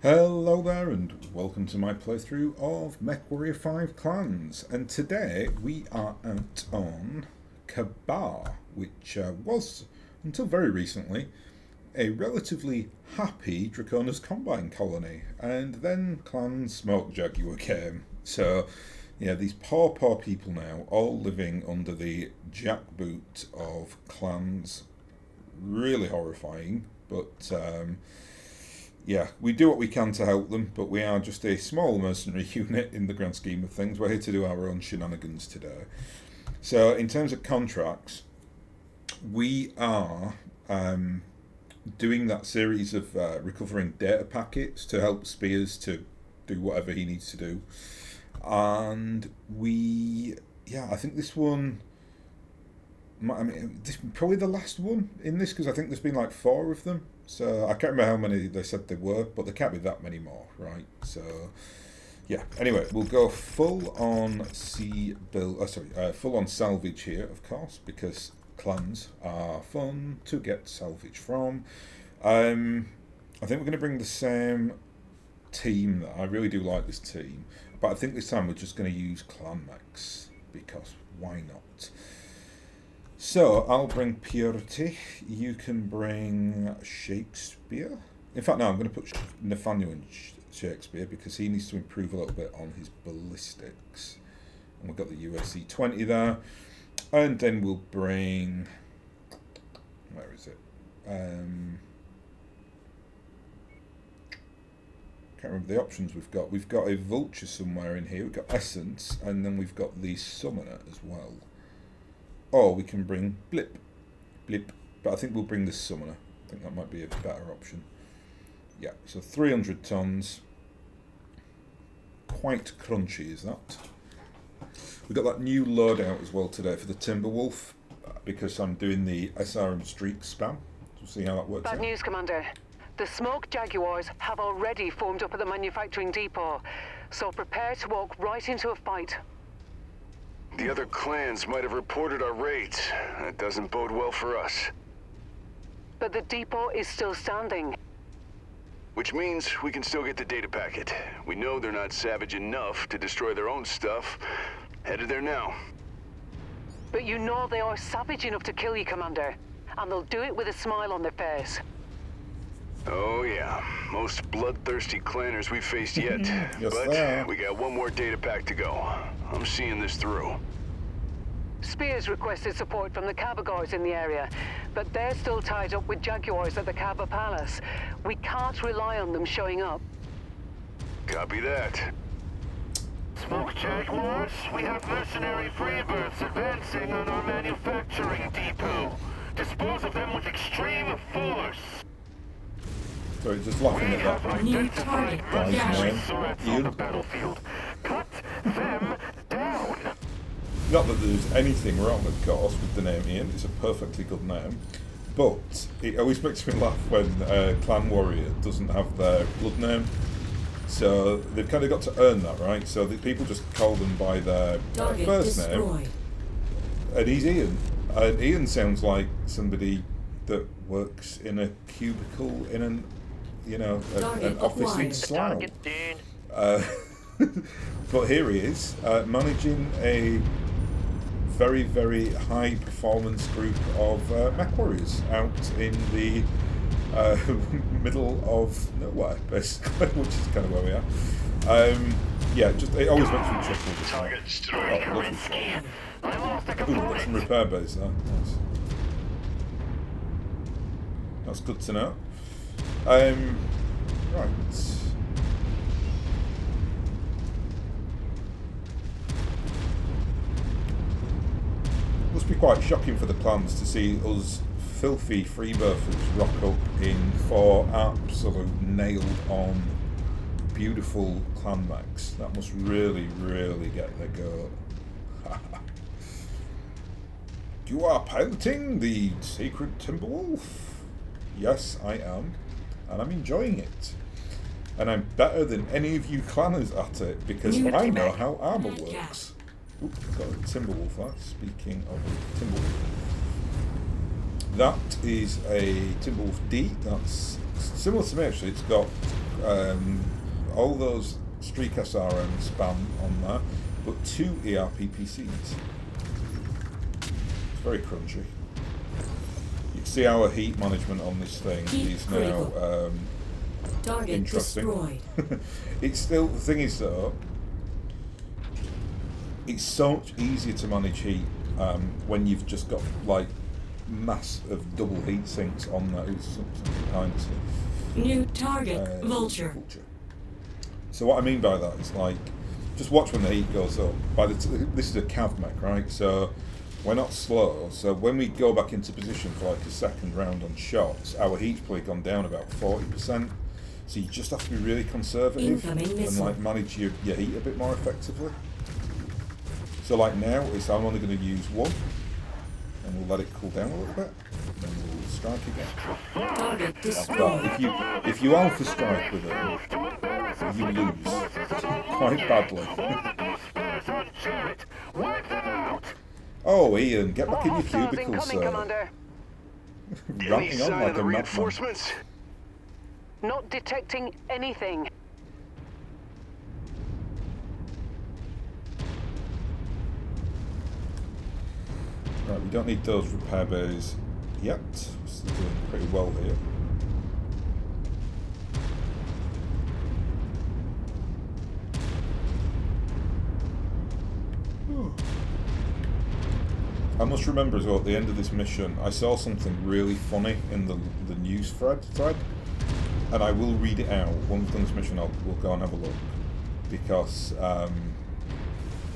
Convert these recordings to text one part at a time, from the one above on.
Hello there and welcome to my playthrough of MechWarrior 5 Clans, and today we are out on Kabar, which was, until very recently, a relatively happy Draconis Combine colony, and then Clan Smoke Jaguar came. So, yeah, these poor people now, all living under the jackboot of clans. Really horrifying, but yeah, we do what we can to help them, but we are just a small mercenary unit in the grand scheme of things. We're here to do our own shenanigans today. So, in terms of contracts, we are doing that series of recovering data packets to help Spears to do whatever he needs to do. And I think this one, this is probably the last one in this, because I think there's been like 4 of them. So I can't remember how many they said there were, but there can't be that many more, right? So yeah. Anyway, we'll go full on full on salvage here, of course, because clans are fun to get salvage from. I think we're going to bring the same team. I really do like this team, but I think this time we're just going to use clan mechs because why not? So, I'll bring Purity, you can bring Shakespeare. In fact, no, I'm going to put Nathaniel in Shakespeare because he needs to improve a little bit on his ballistics. And we've got the USC 20 there. And then we'll bring... where is it? Can't remember the options we've got. We've got a Vulture somewhere in here, we've got Essence, and then we've got the Summoner as well. Or we can bring Blip, but I think we'll bring the Summoner. I think that might be a better option. Yeah, so 300 tons. Quite crunchy is that. We've got that new loadout as well today for the Timberwolf, because I'm doing the SRM streak spam. We'll see how that works out. Bad news, Commander. The Smoke Jaguars have already formed up at the manufacturing depot, so prepare to walk right into a fight. The other clans might have reported our raids. That doesn't bode well for us. But the depot is still standing. Which means we can still get the data packet. We know they're not savage enough to destroy their own stuff. Headed there now. But you know they are savage enough to kill you, Commander. And they'll do it with a smile on their face. Oh yeah, most bloodthirsty clanners we've faced yet. Yes, but we got one more data pack to go. I'm seeing this through. Spears requested support from the Kaba guards in the area, but they're still tied up with Jaguars at the Kaba Palace. We can't rely on them showing up. Copy that. Smoke Jaguars, we have mercenary freebirds advancing on our manufacturing depot. Dispose of them with extreme force. Sorry, just laughing at that. New target Guy's name. on the battlefield. Cut them down. Not that there's anything wrong, of course, with the name Ian. It's a perfectly good name. But it always makes me laugh when Clan Warrior doesn't have their blood name. So they've kind of got to earn that, right? So the people just call them by their first name. And he's Ian. And Ian sounds like somebody that works in a cubicle in an office in Slough. But here he is, managing a very, very high performance group of MechWarriors out in the middle of nowhere, basically, which is kind of where we are. Yeah, just it always makes me chuckle. Target destroyed, Kerensky. I lost a Ooh, got some component. repair base there. Nice. That's good to know. Right. Must be quite shocking for the clans to see us filthy freebirthers rock up in 4 absolute nailed-on, beautiful clan mechs. That must really, really get their goat. You are piloting the sacred Timberwolf? Yes, I am, and I'm enjoying it. And I'm better than any of you clanners at it, because I know how armor works. Oop, got a Timberwolf there. Speaking of Timberwolf. That is a Timberwolf D. That's similar to me, actually. It's got all those Streak SRM spam on there, but 2 ERPPCs. It's very crunchy. You can see our heat management on this thing is now interesting. It's still, the thing is though, it's so much easier to manage heat when you've just got like mass of double heat sinks on that. It's something behind us. New target, Vulture. So what I mean by that is like, just watch when the heat goes up. This is a cav mech, right? So we're not slow. So when we go back into position for like a second round on shots, our heat's probably gone down about 40%. So you just have to be really conservative and like manage your heat a bit more effectively. So like now, I'm only going to use 1, and we'll let it cool down a little bit, and then we'll strike again. Target destroyed. If you alpha strike with it, you lose quite badly. Oh, Ian, get back in your cubicle, sir. Ramping on like a madman. Not detecting anything. Right, we don't need those repair bays yet. We're still doing pretty well here. I must remember as well, at the end of this mission, I saw something really funny in the news thread, and I will read it out. When we've done this mission, we'll go and have a look, because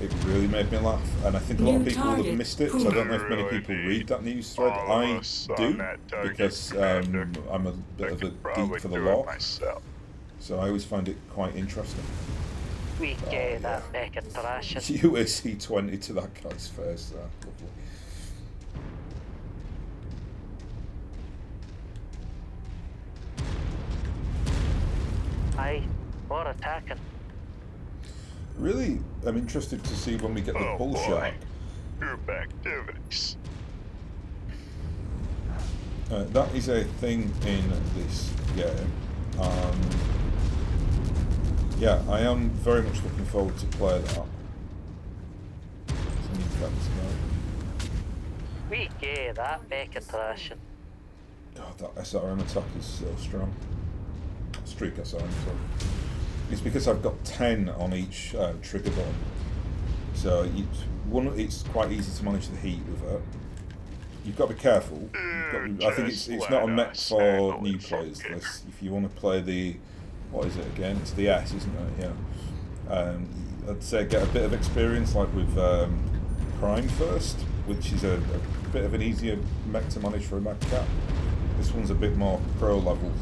it really made me laugh, and I think a lot of people have missed it, so I don't know if many people read that news thread. I do, because I'm a bit of a geek for the law, so I always find it quite interesting. We gave that mech a thrashing. UAC 20 to that guy's face there. Lovely. Aye, we're attacking. Really, I'm interested to see when we get the bull shark. Group activities. That is a thing in this game. Yeah, I am very much looking forward to play that. We gave that mech a thrashing. God, that SRM attack is so strong. Streak SRM, sorry. It's because I've got 10 on each trigger button, so it's quite easy to manage the heat with it. You've got to be careful. I think it's not a mech for new players. If you want to play the, what is it again? It's the S, isn't it? Yeah. I'd say get a bit of experience, like with Prime first, which is a bit of an easier mech to manage for a mech cat. This one's a bit more pro level.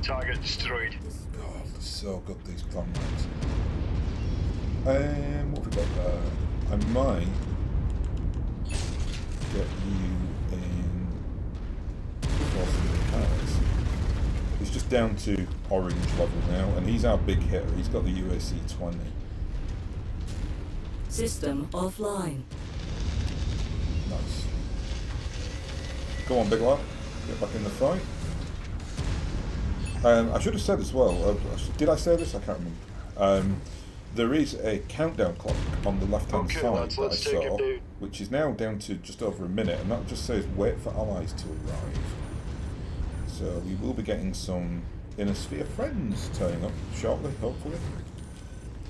Target destroyed. So good, these clan mechs. What have we got there? I might get you in forcing repairs. He's just down to orange level now, and he's our big hitter. He's got the UAC 20. System offline. Nice. Go on, big lad. Get back in the fight. I should have said as well, did I say this? I can't remember. There is a countdown clock on the left-hand side that I saw, which is now down to just over a minute, and that just says wait for allies to arrive. So we will be getting some Inner Sphere friends turning up shortly, hopefully,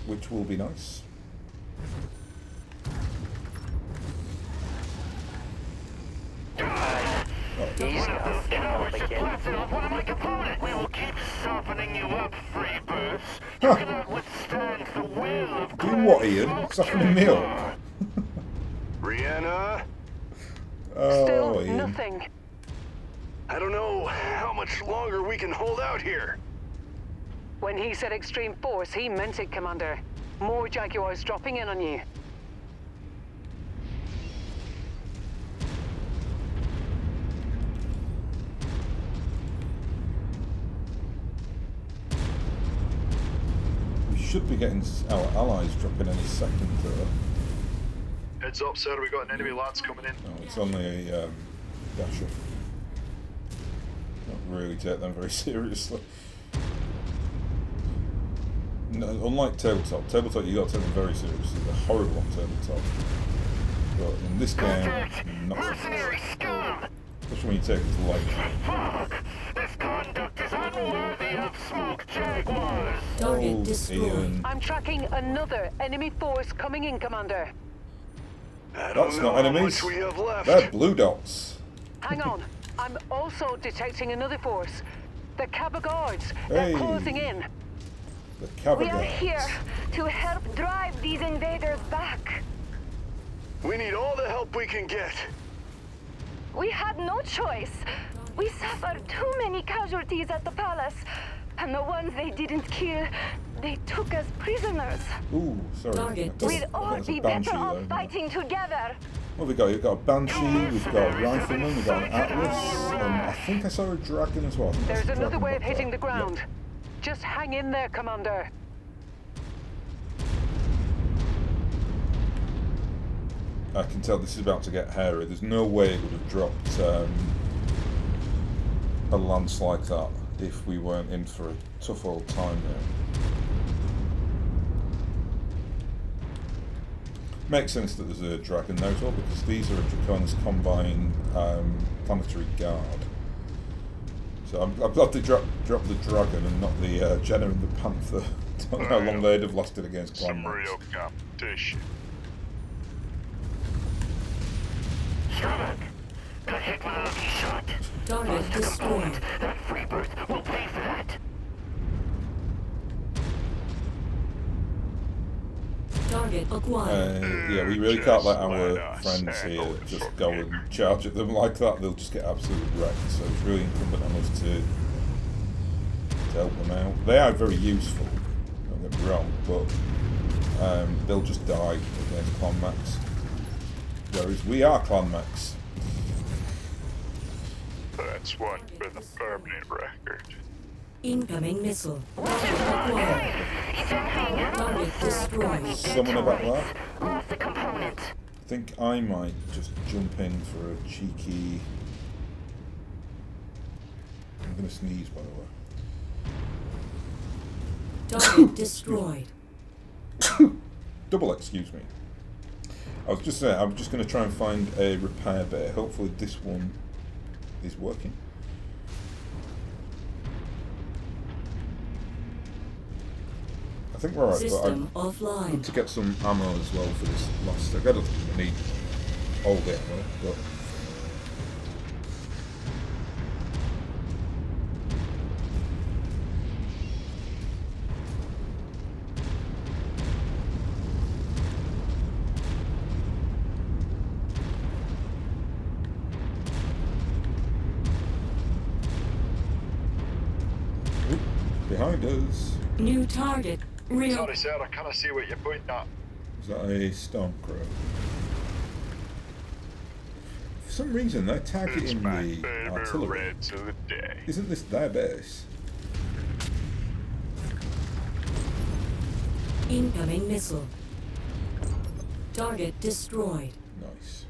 which will be nice. We will keep softening you up, Freebirds. You cannot withstand the will of doing what, Ian? Softening me up? Brianna? Oh, Still Ian. nothing. I don't know how much longer we can hold out here. When he said extreme force, he meant it, Commander. More Jaguars dropping in on you. Should be getting our allies dropping any second though. Heads up, sir, we got an enemy lance coming in. No, it's only a dasher. Don't really take them very seriously. No, unlike tabletop, you got to take them very seriously. They're horrible on tabletop. But in this game, not so much. Mercenary scum! Especially when you take it to lightly. Fuck! This conduct is unworthy of Smoke Jaguars! Target destroyed. Ian. I'm tracking another enemy force coming in, Commander. I That's don't know not how enemies. much we have left. They're blue dots. Hang on. I'm also detecting another force. The Kappa Guards. They're Hey. closing in. The Cavern We are Guards. here to help drive these invaders back. We need all the help we can get. We had no choice. We suffered too many casualties at the palace. And the ones they didn't kill, they took as prisoners. Ooh, sorry. Target I thought We'd all that was a be Banshee better there, off isn't it? fighting together. What have we got? We've got a Banshee, we've got a Rifleman, we've got an Atlas, and I think I saw a Dragon as well. I think that's There's a another dragon wave back hitting there. the ground. Just hang in there, Commander. I can tell this is about to get hairy. There's no way it would have dropped a lance like that if we weren't in for a tough old time there. Makes sense that there's a dragon there as well, because these are a Dracon's Combine planetary guard. So I'm glad they dropped the dragon and not the Jenna and the Panther. Don't know how long they'd have lasted against Some Clan real competition. Stomach! Got hit with a lucky shot. Target destroyed. That free birth will pay for that. Target acquired. Yeah, we really can't let Just our let us friends here handle it just from go here. and charge at them like that. They'll just get absolutely wrecked. So it's really incumbent on us to help them out. They are very useful, don't get me wrong, but they'll just die against Clan Max. Whereas we are Clan Max. That's one for the permanent record. Incoming missile. Target acquired. Target destroyed. Someone about that? Lost the component. I think I might just jump in for a cheeky... I'm going to sneeze, by the way. Target destroyed. Double excuse me. I was just saying, I'm just going to try and find a repair bay. Hopefully this one is working. I think we're alright, but System I offline. need to get some ammo as well for this last stick. I don't think we need all the ammo, but... Oop, behind us. New target. Real. Sorry, sir, I can't see what you're pointing at. Is that a Stormcrow? For some reason, they're It's targeting my the favorite artillery. Reds of the day. Isn't this their base? Incoming missile. Target destroyed. Nice.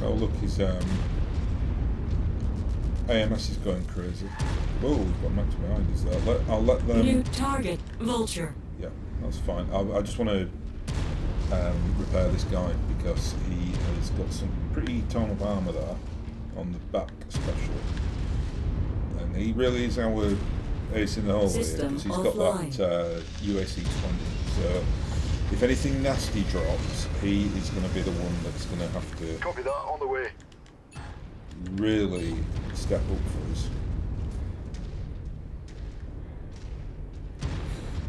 Oh look, his AMS is going crazy. Whoa, we've got Max behind us there. I'll let them... New target. Vulture. Yeah, that's fine. I just want to repair this guy because he has got some pretty torn up armour there, on the back especially. And he really is our ace in the hole here System because he's got offline. that UAC-20. So if anything nasty drops, he is going to be the one that's going to have to Copy that, on the way. really step up for us.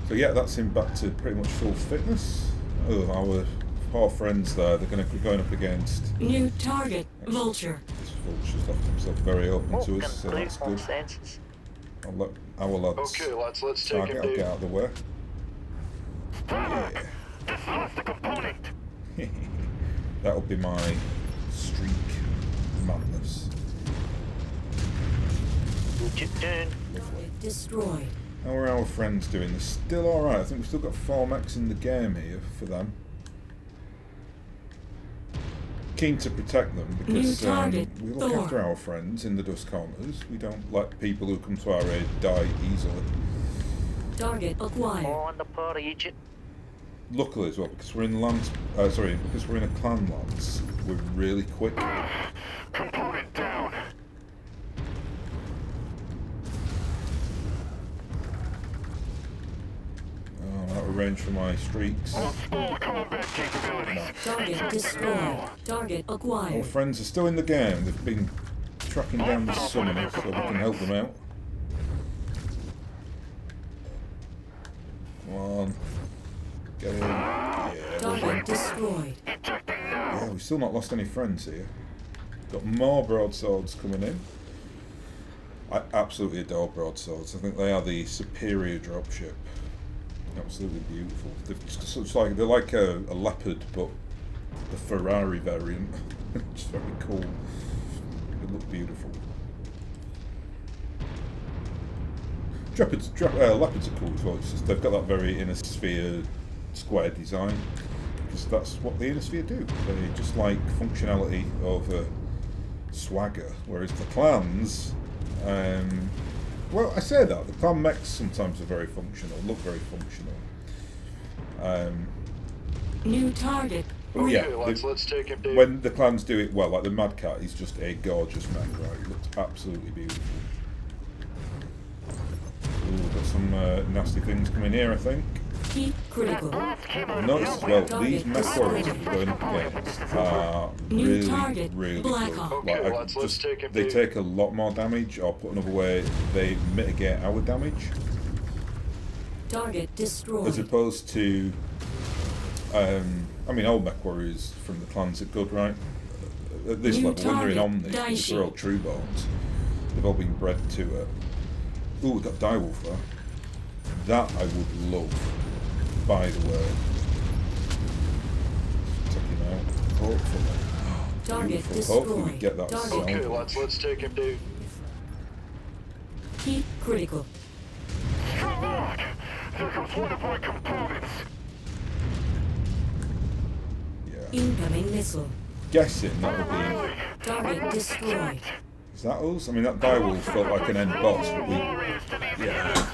So yeah, that's him back to pretty much full fitness. Oh, our poor friends there, they're going to be going up against... New target. Vulture. This Vulture's left himself very open Oh, to us, so complete that's good. nonsense. I'll let our lads Okay, lads, let's take target. him I'll get down. out of the way. Yeah. Just lost a component. That'll be my streak madness. What you doing? Destroyed. How are our friends doing? They're still alright. I think we've still got 4 mechs in the game here for them. Keen to protect them because New target, we look Thor. after our friends in the dust corners. We don't let people who come to our aid die easily. Target acquired. On the part of Egypt. Luckily as well, because we're in lands. Because we're in a clan lands, we're really quick. Component down. Oh, out of range for my streaks. On small combat capabilities. Target destroyed. Target Our acquired. friends are still in the game. They've been tracking down the summoner so we can help them out. Come on. Get in. Yeah, well Target done. destroyed. Yeah, we've still not lost any friends here. Got more broadswords coming in. I absolutely adore broadswords. I think they are the superior dropship. Absolutely beautiful. They're like a leopard, but the Ferrari variant. It's very cool. They look beautiful. Leopards are cool as well. It's just they've got that very inner sphere square design. Because that's what the inner sphere do. They just like functionality over swagger. Whereas the clans, well, I say that the clan mechs sometimes are very functional, look very functional. New target. But yeah, Okay, lads, let's take him down. when the clans do it well, like the Mad Cat, he's just a gorgeous mech, right? He looks absolutely beautiful. Ooh, we've got some nasty things coming here, I think. Keep critical. I've noticed as well, these MechWarriors that we're going up against are New really, target, really Black good. Hawk. Okay, I lads, let's take him they down. take a lot more damage, or put another way, they mitigate our damage, Target as destroyed. opposed to, I mean, old MechWarriors from the clans are good, right? At this New level, when they're in target, Omni, because Daishi. they're all Trueborns, they've all been bred to it. Ooh, we've got Direwolf there. That I would love, by the way. Check him out. Hopefully. Target Beautiful. Hopefully we destroyed. get that Target. sound. Okay, lads, let's take him down. Keep critical. Look! There comes one of my components. Yeah. Incoming missile. Guessing that would be. Target destroyed. Is that us? I mean, that Direwolf felt like an end boss, but we. Yeah.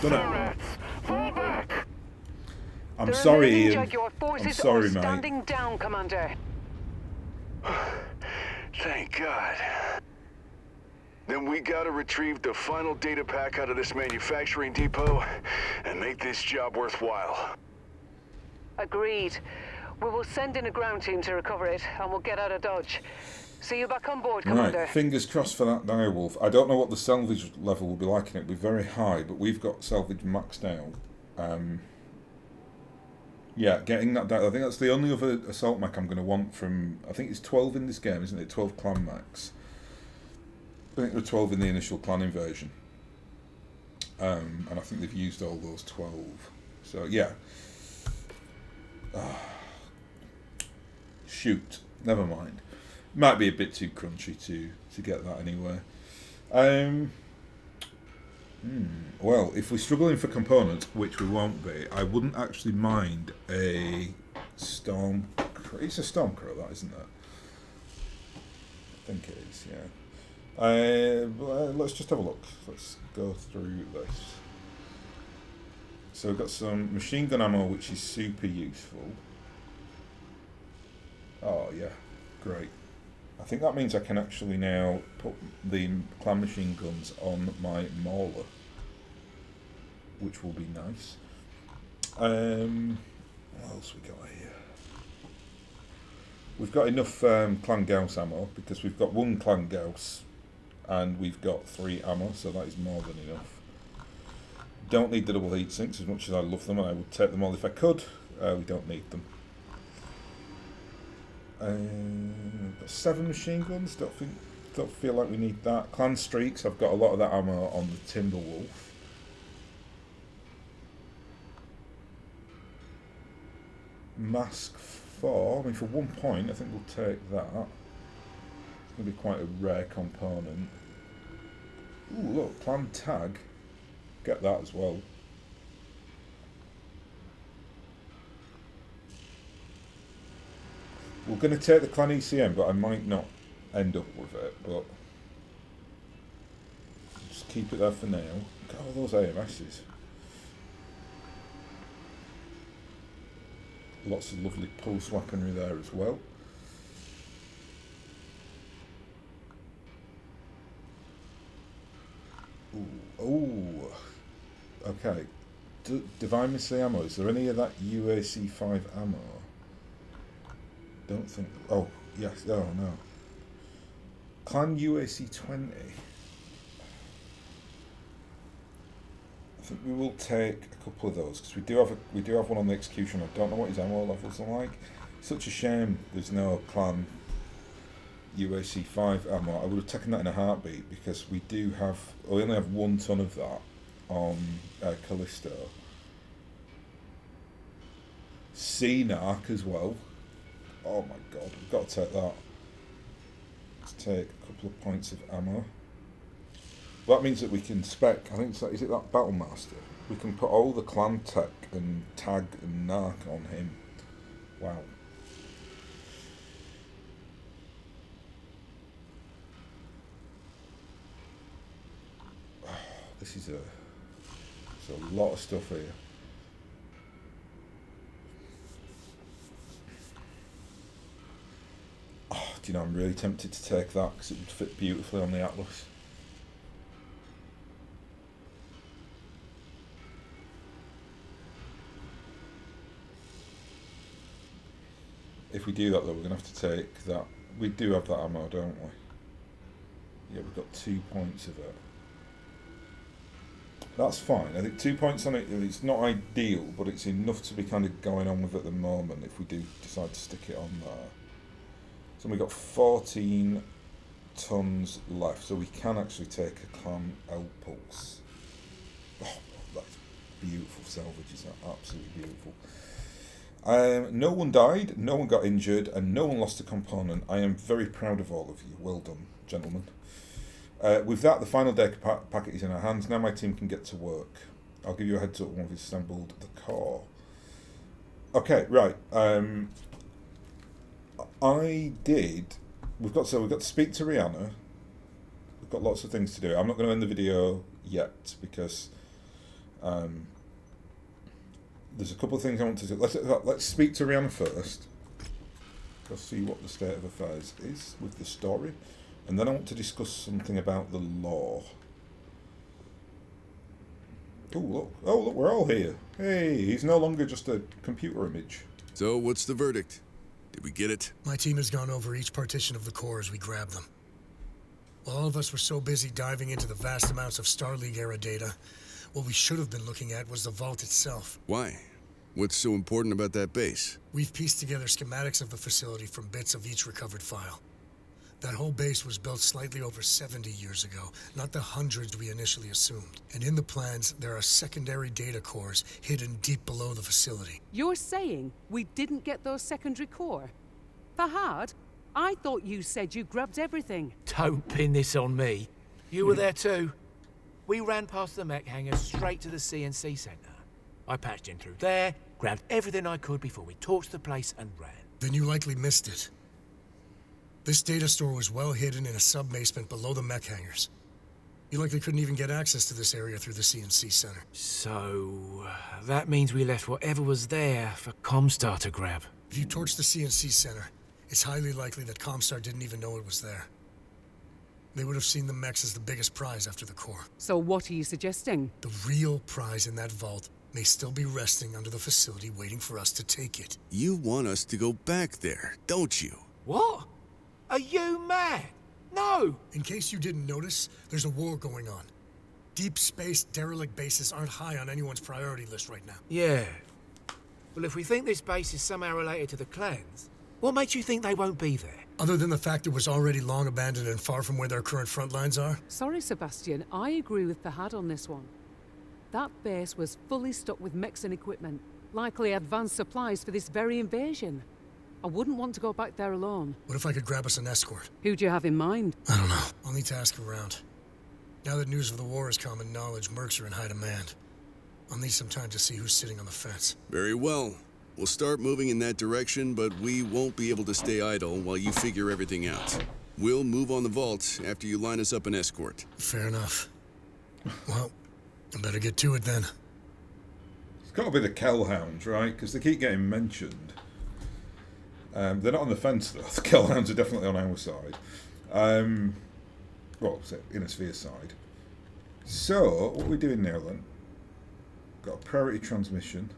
Done it. Fall back. I'm The sorry, remaining Ian. Jaguar I'm forces sorry, are mate. standing down, Commander. Thank God. Then we gotta retrieve the final data pack out of this manufacturing depot and make this job worthwhile. Agreed. We will send in a ground team to recover it, and we'll get out of Dodge. See you back on board, Commander. Right, fingers crossed for that Direwolf. I don't know what the salvage level will be like in it. It'll be very high, but we've got salvage maxed out. Yeah, getting that down. I think that's the only other assault mech I'm going to want from. I think it's 12 in this game, isn't it? 12 clan mechs. I think there were 12 in the initial clan invasion. And I think they've used all those 12. So, yeah. Shoot. Never mind. Might be a bit too crunchy to get that anyway. Well, if we're struggling for components, which we won't be, I wouldn't actually mind a storm. It's a Stormcrow, that isn't it? I think it is. Yeah. Let's just have a look. Let's go through this. So we've got some machine gun ammo, which is super useful. Oh yeah, great. I think that means I can actually now put the clan machine guns on my Mauler, which will be nice. What else we got here? We've got enough clan Gauss ammo because we've got one clan Gauss and we've got 3 ammo, so that is more than enough. Don't need the double heat sinks as much as I love them, and I would take them all if I could. We don't need them. Got 7 machine guns. Don't think don't feel like we need that. Clan Streaks, I've got a lot of that ammo on the Timberwolf. Mask 4, I mean for 1 point I think we'll take that. It's going to be quite a rare component. Ooh, look, Clan Tag. Get that as well. We're going to take the Clan ECM, but I might not end up with it, but just keep it there for now. Look at all those AMSs. Lots of lovely pulse weaponry there as well. Ooh, ooh. Okay. Divine Missile ammo. Is there any of that UAC-5 ammo? Don't think. Oh, yes. Oh, no. Clan UAC-20. I think we will take a couple of those because we do have one on the execution. I don't know what his ammo levels are like. Such a shame there's no Clan UAC-5 ammo. I would have taken that in a heartbeat because we only have 1 ton of that on Callisto. CNARC as well. Oh my god, we've got to take that. Let's take a couple of points of ammo. Well, that means that we can spec, I think, is it that Battle Master? We can put all the clan tech and tag and narc on him. Wow. This is there's a lot of stuff here. Oh, do you know, I'm really tempted to take that because it would fit beautifully on the Atlas. If we do that though, we're going to have to take that. We do have that ammo, don't we? Yeah, we've got 2 points of it. That's fine. I think 2 points on it, it's not ideal, but it's enough to be kind of going on with at the moment if we do decide to stick it on there. So we've got 14 tons left, so we can actually take a Clan L-Pulse. Oh, that's beautiful salvage, is that? Absolutely beautiful. No one died, no one got injured, and no one lost a component. I am very proud of all of you. Well done, gentlemen. With that, the final data packet is in our hands. Now my team can get to work. I'll give you a heads up when we've assembled the core. Okay, right. We've got to speak to Rihanna. We've got lots of things to do. I'm not going to end the video yet because there's a couple of things I want to do. Let's speak to Rihanna first. Let's see what the state of affairs is with the story. And then I want to discuss something about the law. Oh, look, we're all here. Hey, he's no longer just a computer image. So, what's the verdict? Did we get it? My team has gone over each partition of the core as we grab them. While all of us were so busy diving into the vast amounts of Star League-era data, what we should have been looking at was the vault itself. Why? What's so important about that base? We've pieced together schematics of the facility from bits of each recovered file. That whole base was built slightly over 70 years ago, not the hundreds we initially assumed. And in the plans, there are secondary data cores hidden deep below the facility. You're saying we didn't get those secondary core? Fahad, I thought you said you grabbed everything. Don't pin this on me. You were there too. We ran past the mech hangar straight to the CNC center. I patched in through there, grabbed everything I could before we torched the place and ran. Then you likely missed it. This data store was well hidden in a sub-basement below the mech hangars. You likely couldn't even get access to this area through the CNC center. So, that means we left whatever was there for Comstar to grab. If you torched the CNC center, it's highly likely that Comstar didn't even know it was there. They would have seen the mechs as the biggest prize after the core. So what are you suggesting? The real prize in that vault may still be resting under the facility waiting for us to take it. You want us to go back there, don't you? What? Are you mad? No! In case you didn't notice, there's a war going on. Deep space derelict bases aren't high on anyone's priority list right now. Yeah. Well, if we think this base is somehow related to the clans, what makes you think they won't be there? Other than the fact it was already long abandoned and far from where their current front lines are? Sorry, Sebastian, I agree with Fahad on this one. That base was fully stocked with mechs and equipment, likely advanced supplies for this very invasion. I wouldn't want to go back there alone. What if I could grab us an escort? Who do you have in mind? I don't know. I'll need to ask around. Now that news of the war is common knowledge, mercs are in high demand. I'll need some time to see who's sitting on the fence. Very well. We'll start moving in that direction, but we won't be able to stay idle while you figure everything out. We'll move on the vault after you line us up an escort. Fair enough. Well, I better get to it then. It's got to be the Kellhounds, right? Because they keep getting mentioned. They're not on the fence, though. The Kellhounds are definitely on our side. Well, in a sphere side. So, what are we doing now, then? Got a priority transmission.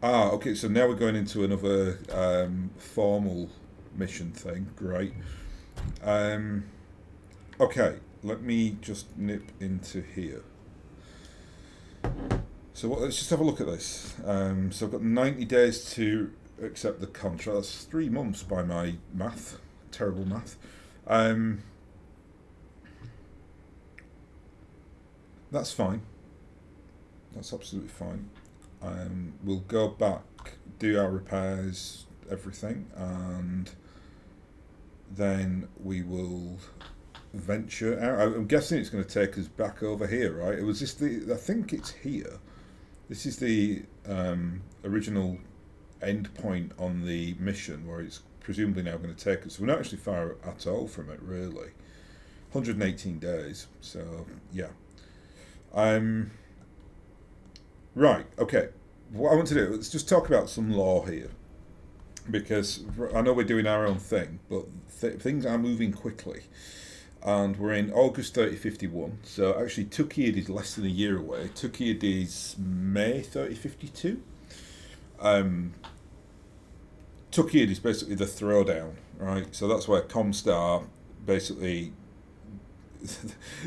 Ah, okay, so now we're going into another formal mission thing. Great. Okay, let me just nip into here. So let's just have a look at this. So I've got 90 days to accept the contract. That's 3 months by my math. Terrible math. That's fine. That's absolutely fine. We'll go back, do our repairs, everything, and then we will venture out. I'm guessing it's going to take us back over here, right? It was just I think it's here. This is the original end point on the mission where it's presumably now going to take us. We're not actually far at all from it, really. 118 days, so yeah. Right, okay. What I want to do, let's just talk about some law here. Because I know we're doing our own thing, but things are moving quickly. And we're in August 3051, so actually Tukid is less than a year away. Tukid is May 3052. Tukid is basically the throwdown, right? So that's where Comstar basically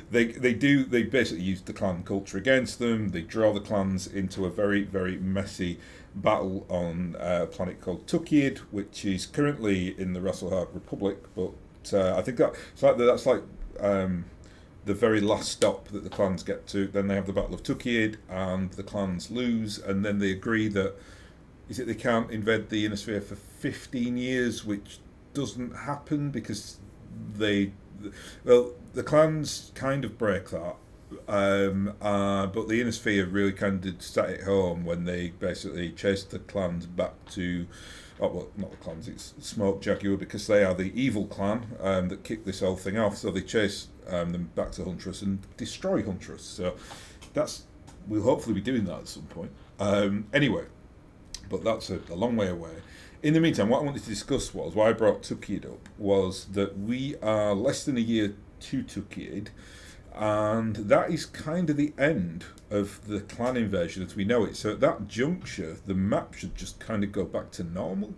they basically use the clan culture against them. They draw the clans into a very, very messy battle on a planet called Tukid, which is currently in the Rasselhag Republic, but I think that's like the very last stop that the clans get to. Then they have the Battle of Tukid, and the clans lose, and then they agree that they can't invade the Inner Sphere for 15 years, which doesn't happen because the clans kind of break that, but the Inner Sphere really kind of sat it home when they basically chased the clans back to, not the clans, it's Smoke Jaguar, because they are the evil clan that kicked this whole thing off, so they chase them back to Huntress and destroy Huntress. So we'll hopefully be doing that at some point. Anyway, but that's a long way away. In the meantime, what I wanted to discuss was, why I brought Tukid up, was that we are less than a year to Tukid, and that is kind of the end of the clan invasion as we know it. So at that juncture, the map should just kind of go back to normal.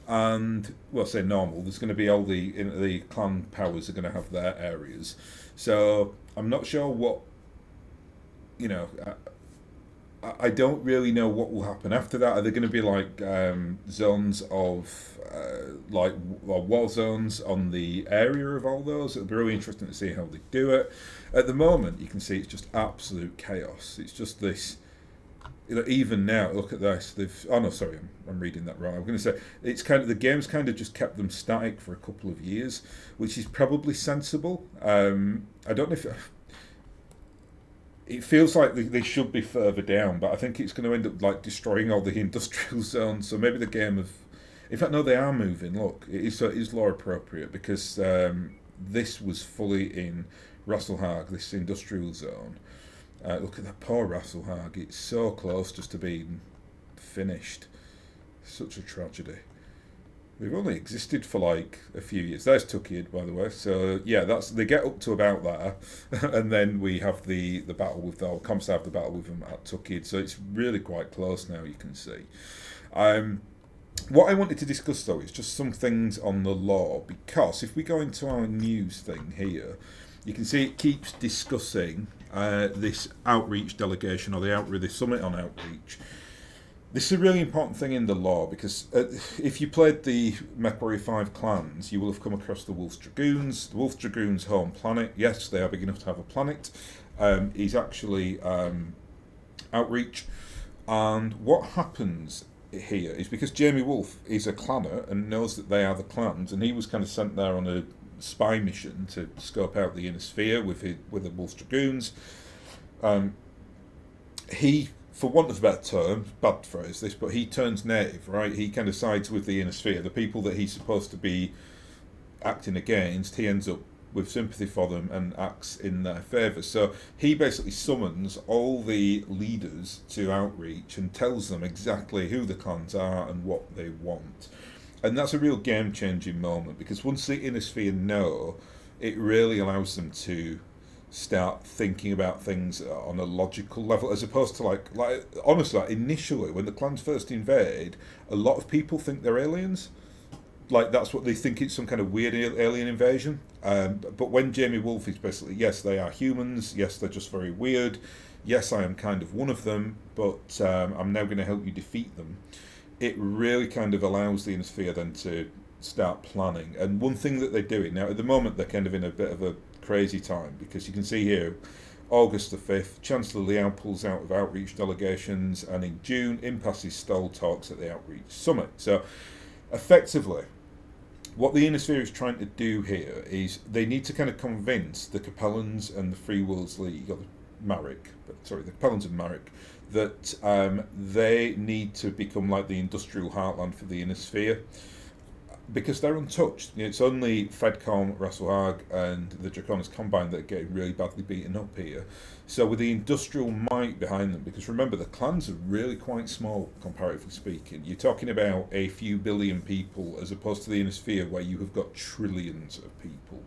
And, well, I say normal, there's going to be all the clan powers are going to have their areas. So I'm not sure what, I don't really know what will happen after that. Are there going to be like zones of war zones on the area of all those? It'll be really interesting to see how they do it. At the moment, you can see it's just absolute chaos. It's just this. Even now, look at this. I'm reading that wrong. I'm going to say the game's kind of just kept them static for a couple of years, which is probably sensible. I don't know if. It feels like they should be further down, but I think it's going to end up like destroying all the industrial zones. So maybe the game of, in fact, no, they are moving. Look, it is law appropriate because this was fully in Rasselhag, this industrial zone. Look at that poor Rasselhag; it's so close just to being finished. Such a tragedy. They've only existed for like a few years. There's Tukid, by the way. So yeah, they get up to about there, and then we have the battle with Comstar have the battle with them at Tukid. So it's really quite close now. You can see. What I wanted to discuss though is just some things on the law, because if we go into our news thing here, you can see it keeps discussing this outreach delegation or the summit on outreach. This is a really important thing in the lore, because if you played the MechWarrior 5 clans, you will have come across the Wolf's Dragoons. The Wolf's Dragoons' home planet, yes, they are big enough to have a planet, is actually Outreach. And what happens here is, because Jamie Wolf is a clanner and knows that they are the clans, and he was kind of sent there on a spy mission to scope out the inner sphere with the Wolf's Dragoons. He, for want of a better term, bad phrase this, but he turns native, right? He kind of sides with the inner sphere. The people that he's supposed to be acting against, he ends up with sympathy for them and acts in their favour. So he basically summons all the leaders to Outreach and tells them exactly who the clans are and what they want. And that's a real game-changing moment, because once the inner sphere know, it really allows them to start thinking about things on a logical level, as opposed to like honestly, initially when the clans first invade, a lot of people think they're aliens. Like, that's what they think, it's some kind of weird alien invasion. But when Jamie Wolf is basically, yes, they are humans, yes, they're just very weird, yes, I am kind of one of them, but I'm now going to help you defeat them. It really kind of allows the inner sphere then to start planning. And one thing that they're doing now, at the moment, they're kind of in a bit of a crazy time, because you can see here, August the 5th, Chancellor Liao pulls out of Outreach delegations, and in June, impasses stall talks at the Outreach Summit. So, effectively, what the inner sphere is trying to do here is they need to kind of convince the Capellans and the Free Worlds League, or the the Capellans and Marek, that they need to become like the industrial heartland for the inner sphere, because they're untouched. You know, it's only Fedcom, Rasselhag, and the Draconis Combine that are getting really badly beaten up here. So with the industrial might behind them, because remember, the clans are really quite small, comparatively speaking. You're talking about a few billion people, as opposed to the inner sphere, where you have got trillions of people.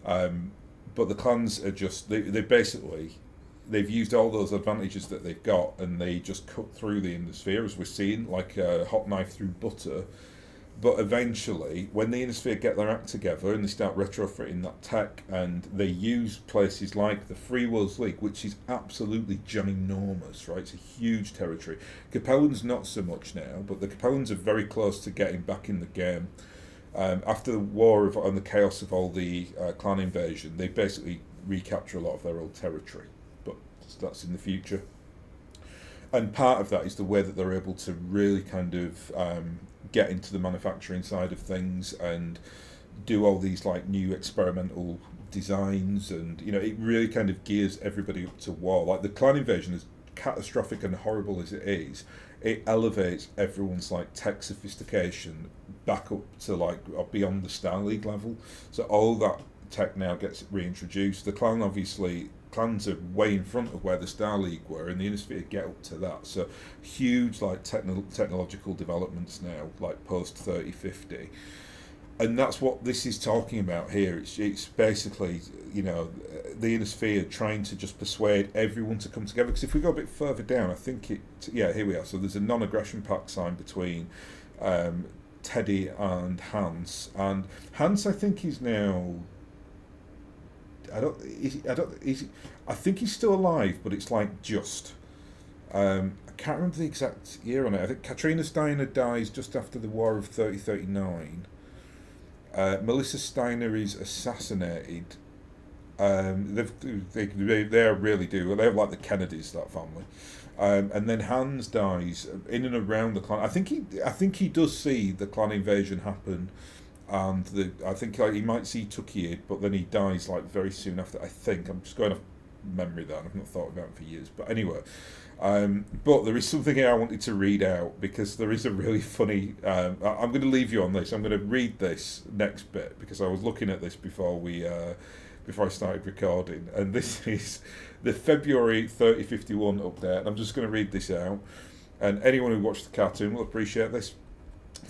But the clans are just, they've used all those advantages that they've got, and they just cut through the inner sphere, as we're seeing, like a hot knife through butter. But eventually, when the inner sphere get their act together and they start retrofitting that tech, and they use places like the Free Worlds League, which is absolutely ginormous, right? It's a huge territory. Capellans not so much now, but the Capellans are very close to getting back in the game. After the war and the chaos of all the clan invasion, they basically recapture a lot of their old territory. But that's in the future. And part of that is the way that they're able to really kind of get into the manufacturing side of things and do all these like new experimental designs, and you know, it really kind of gears everybody up to war. Like, the clan invasion, as catastrophic and horrible as it is, it elevates everyone's like tech sophistication back up to like beyond the Star League level. So all that tech now gets reintroduced. The clans are way in front of where the Star League were, and the inner sphere get up to that. So huge like technological developments now, like post 3050. And that's what this is talking about here. It's basically, you know, the inner sphere trying to just persuade everyone to come together. Because if we go a bit further down, I think here we are. So there's a non-aggression pact signed between Teddy and Hans. And Hans, I think, is now, I think he's still alive, but it's like just. I can't remember the exact year on it. I think Katrina Steiner dies just after the War of 3039. Melissa Steiner is assassinated. They really do. They have like the Kennedys, that family. And then Hans dies in and around the clan. I think he does see the clan invasion happen, and I think like, he might see Tukiyid, but then he dies like very soon after. I think I'm just going off memory there. I've not thought about it for years. But anyway. But there is something here I wanted to read out, because there is a really funny. I'm going to leave you on this. I'm going to read this next bit, because I was looking at this before I started recording, and this is the February 3051 update. I'm just going to read this out, and anyone who watched the cartoon will appreciate this.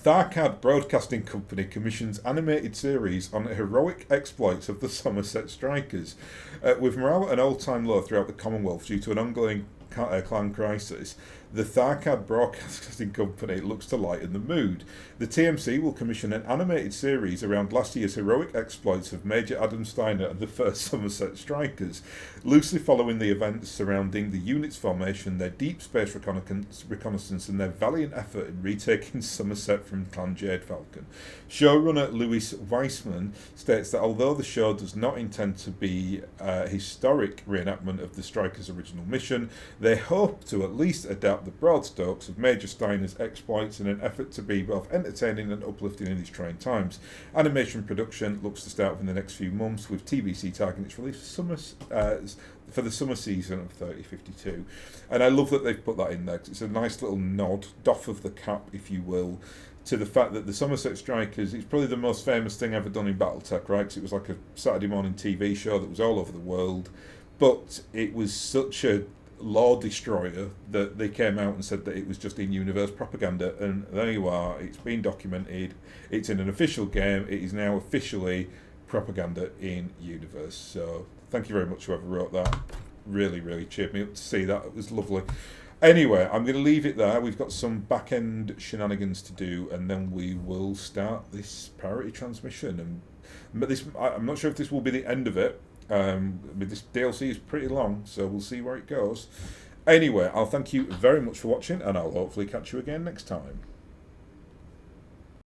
Tharkad Broadcasting Company commissions animated series on heroic exploits of the Somerset Strikers, with morale at an all-time low throughout the Commonwealth due to an ongoing clan crisis. The Tharkad Broadcasting Company looks to lighten the mood. The TMC will commission an animated series around last year's heroic exploits of Major Adam Steiner and the 1st Somerset Strikers, loosely following the events surrounding the unit's formation, their deep space reconnaissance and their valiant effort in retaking Somerset from Clan Jade Falcon. Showrunner Louis Weissman states that although the show does not intend to be a historic reenactment of the Strikers' original mission, they hope to at least adapt the broad strokes of Major Steiner's exploits in an effort to be both entertaining and uplifting in these trying times. Animation production looks to start within the next few months, with TBC targeting its release for the summer season of 3052. And I love that they've put that in there, 'cause it's a nice little nod, doff of the cap, if you will, to the fact that the Somerset Strikers, it's probably the most famous thing ever done in Battletech, right? Because it was like a Saturday morning TV show that was all over the world, but it was such a lore destroyer that they came out and said that it was just in-universe propaganda, and there you are, it's been documented, it's in an official game, it is now officially propaganda in universe. So thank you very much whoever wrote that. Really, really cheered me up to see that. It was lovely. Anyway, I'm going to leave it there. We've got some back-end shenanigans to do, and then we will start this priority transmission. And this, I'm not sure if this will be the end of it. This DLC is pretty long, so we'll see where it goes. Anyway, I'll thank you very much for watching, and I'll hopefully catch you again next time.